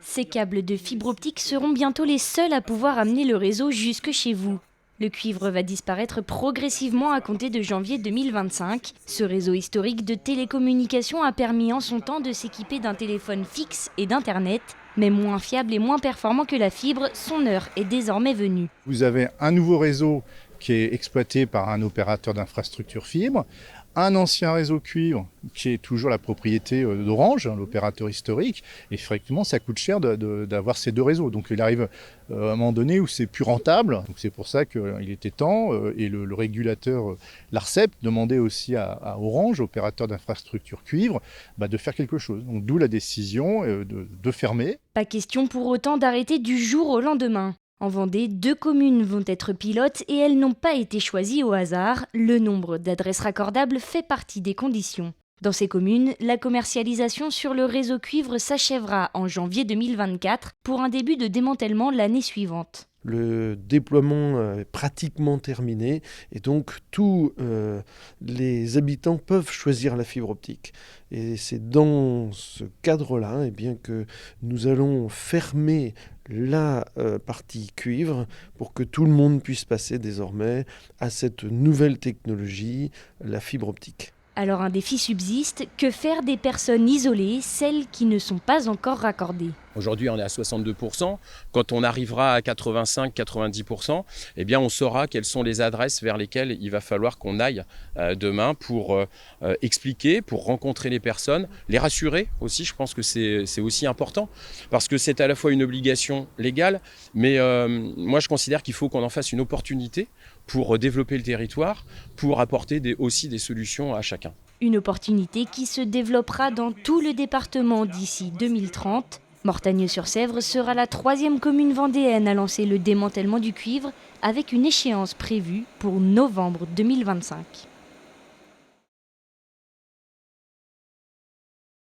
Ces câbles de fibre optique seront bientôt les seuls à pouvoir amener le réseau jusque chez vous. Le cuivre va disparaître progressivement à compter de janvier 2025. Ce réseau historique de télécommunications a permis en son temps de s'équiper d'un téléphone fixe et d'Internet. Mais moins fiable et moins performant que la fibre, son heure est désormais venue. Vous avez un nouveau réseau qui est exploité par un opérateur d'infrastructure fibre, un ancien réseau cuivre qui est toujours la propriété d'Orange, l'opérateur historique, et effectivement ça coûte cher d'avoir ces deux réseaux. Donc il arrive à un moment donné où c'est plus rentable, donc c'est pour ça qu'il était temps, et le régulateur, l'ARCEP, demandait aussi à Orange, opérateur d'infrastructure cuivre, de faire quelque chose. Donc d'où la décision de fermer. Pas question pour autant d'arrêter du jour au lendemain. En Vendée, 2 communes vont être pilotes et elles n'ont pas été choisies au hasard. Le nombre d'adresses raccordables fait partie des conditions. Dans ces communes, la commercialisation sur le réseau cuivre s'achèvera en janvier 2024 pour un début de démantèlement l'année suivante. Le déploiement est pratiquement terminé et donc tous les habitants peuvent choisir la fibre optique. Et c'est dans ce cadre-là que nous allons fermer la partie cuivre pour que tout le monde puisse passer désormais à cette nouvelle technologie, la fibre optique. Alors un défi subsiste, que faire des personnes isolées, celles qui ne sont pas encore raccordées ? Aujourd'hui, on est à 62%. Quand on arrivera à 85-90%, on saura quelles sont les adresses vers lesquelles il va falloir qu'on aille demain pour expliquer, pour rencontrer les personnes, les rassurer aussi. Je pense que c'est aussi important parce que c'est à la fois une obligation légale, mais moi je considère qu'il faut qu'on en fasse une opportunité pour développer le territoire, pour apporter aussi des solutions à chacun. Une opportunité qui se développera dans tout le département d'ici 2030. Mortagne-sur-Sèvre sera la 3e commune vendéenne à lancer le démantèlement du cuivre avec une échéance prévue pour novembre 2025.